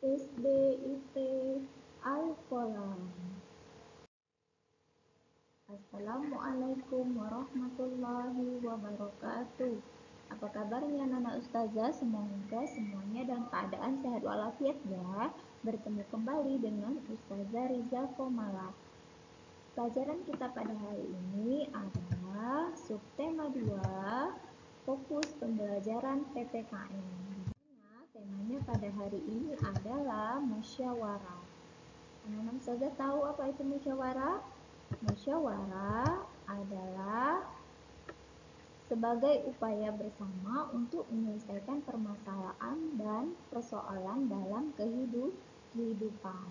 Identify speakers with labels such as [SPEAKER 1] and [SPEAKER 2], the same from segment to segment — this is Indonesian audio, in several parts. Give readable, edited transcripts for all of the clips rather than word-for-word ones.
[SPEAKER 1] SDIT Al-Qalam. Assalamualaikum warahmatullahi wabarakatuh. Apa kabarnya anak-anak ustazah? Semoga semuanya dalam keadaan sehat walafiat ya. Bertemu kembali dengan Ustazah Riza Komala. Pelajaran kita pada hari ini adalah subtema 2, fokus pembelajaran PPKN. Temanya pada hari ini adalah musyawarah. Anak-anak ustazah tahu apa itu musyawarah? Musyawarah adalah sebagai upaya bersama untuk menyelesaikan permasalahan dan persoalan dalam kehidupan.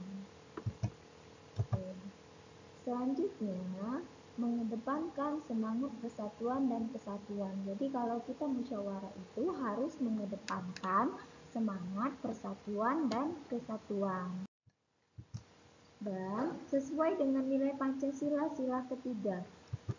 [SPEAKER 1] Selanjutnya, mengedepankan semangat persatuan dan kesatuan. Jadi kalau kita musyawarah itu harus mengedepankan semangat persatuan dan kesatuan. Dan sesuai dengan nilai Pancasila sila ketiga,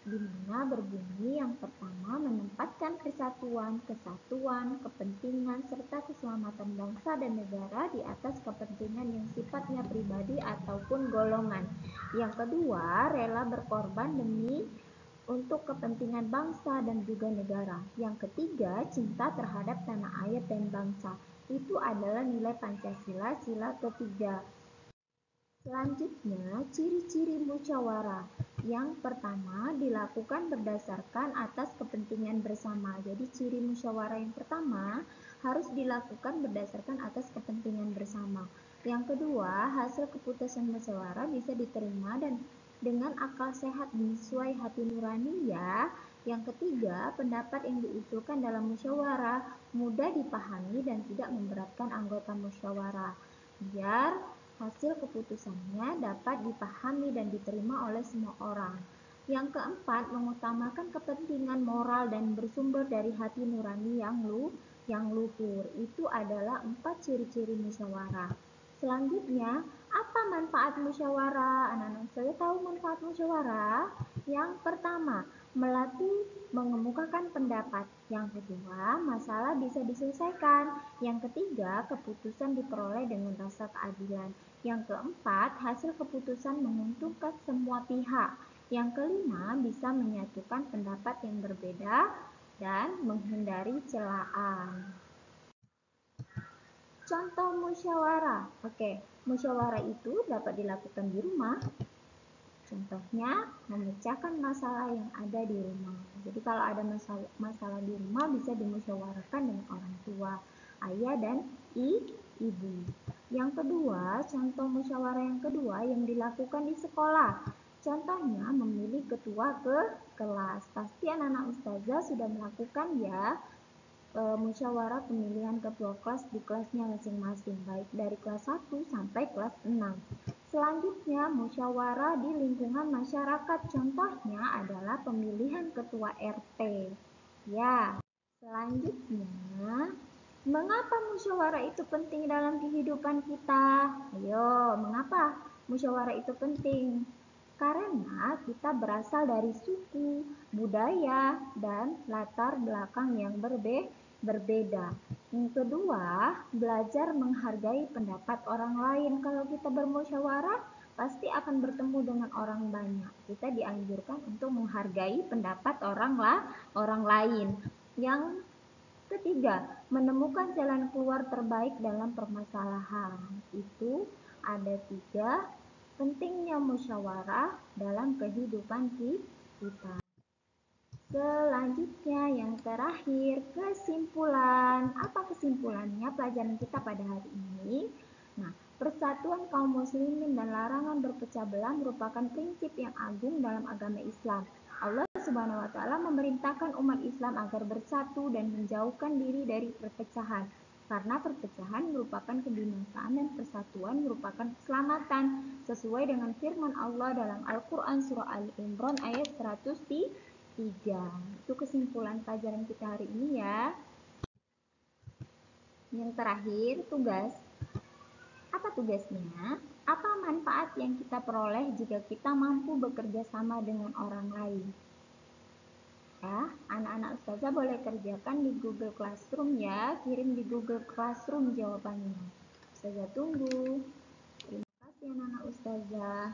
[SPEAKER 1] di mana berbunyi yang pertama menempatkan persatuan, kesatuan, kepentingan, serta keselamatan bangsa dan negara di atas kepentingan yang sifatnya pribadi ataupun golongan. Yang kedua, rela berkorban demi untuk kepentingan bangsa dan juga negara. Yang ketiga, cinta terhadap tanah air dan bangsa. Itu adalah nilai Pancasila sila ketiga. Selanjutnya, ciri-ciri musyawarah. Yang pertama, dilakukan berdasarkan atas kepentingan bersama. Jadi, ciri musyawarah yang pertama harus dilakukan berdasarkan atas kepentingan bersama. Yang kedua, hasil keputusan musyawarah bisa diterima dan dengan akal sehat sesuai hati nurani ya. Yang ketiga, pendapat yang diusulkan dalam musyawarah mudah dipahami dan tidak memberatkan anggota musyawarah. Biar hasil keputusannya dapat dipahami dan diterima oleh semua orang. Yang keempat, mengutamakan kepentingan moral dan bersumber dari hati nurani yang luhur. Itu adalah 4 ciri-ciri musyawarah. Selanjutnya, apa manfaat musyawarah? Anak-anak saya tahu manfaat musyawarah? Yang pertama, melatih mengemukakan pendapat. Yang kedua, masalah bisa diselesaikan. Yang ketiga, keputusan diperoleh dengan rasa keadilan. Yang keempat, hasil keputusan menguntungkan semua pihak. Yang kelima, bisa menyatukan pendapat yang berbeda dan menghindari celaan. Contoh musyawarah. Oke, musyawarah itu dapat dilakukan di rumah. Contohnya, memecahkan masalah yang ada di rumah. Jadi kalau ada masalah di rumah bisa dimusyawarahkan dengan orang tua, ayah dan ibu. Yang kedua, contoh musyawarah yang kedua yang dilakukan di sekolah. Contohnya, memilih ketua ke kelas. Pasti anak-anak ustazah sudah melakukan ya musyawarah pemilihan ketua kelas di kelasnya masing-masing, baik dari kelas 1 sampai kelas 6. Selanjutnya, musyawarah di lingkungan masyarakat. Contohnya adalah pemilihan ketua RT. Ya, selanjutnya, mengapa musyawarah itu penting dalam kehidupan kita? Ayo, mengapa musyawarah itu penting? Karena kita berasal dari suku, budaya, dan latar belakang yang berbeda. Yang kedua, belajar menghargai pendapat orang lain. Kalau kita bermusyawarah, pasti akan bertemu dengan orang banyak. Kita dianjurkan untuk menghargai pendapat orang lain. Yang ketiga, menemukan jalan keluar terbaik dalam permasalahan. Itu ada 3 pentingnya musyawarah dalam kehidupan kita. Selanjutnya yang terakhir, kesimpulan. Apa kesimpulannya pelajaran kita pada hari ini? Nah, persatuan kaum muslimin dan larangan berpecah belah merupakan prinsip yang agung dalam agama Islam. Allah Subhanahu wa taala memerintahkan umat Islam agar bersatu dan menjauhkan diri dari perpecahan. Karena perpecahan merupakan kebinasaan dan persatuan merupakan keselamatan. Sesuai dengan firman Allah dalam Al-Quran surah Ali Imran ayat 103. Itu kesimpulan pelajaran kita hari ini ya. Yang terakhir, tugas. Apa tugasnya? Apa manfaat yang kita peroleh jika kita mampu bekerja sama dengan orang lain? Ya, anak-anak ustazah boleh kerjakan di Google Classroom ya. Kirim di Google Classroom jawabannya. Ustazah tunggu. Terima kasih anak-anak Ustazah.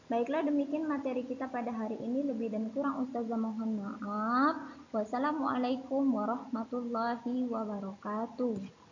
[SPEAKER 1] Baiklah, demikian materi kita pada hari ini. Lebih dan kurang Ustazah mohon maaf. Wassalamualaikum warahmatullahi wabarakatuh.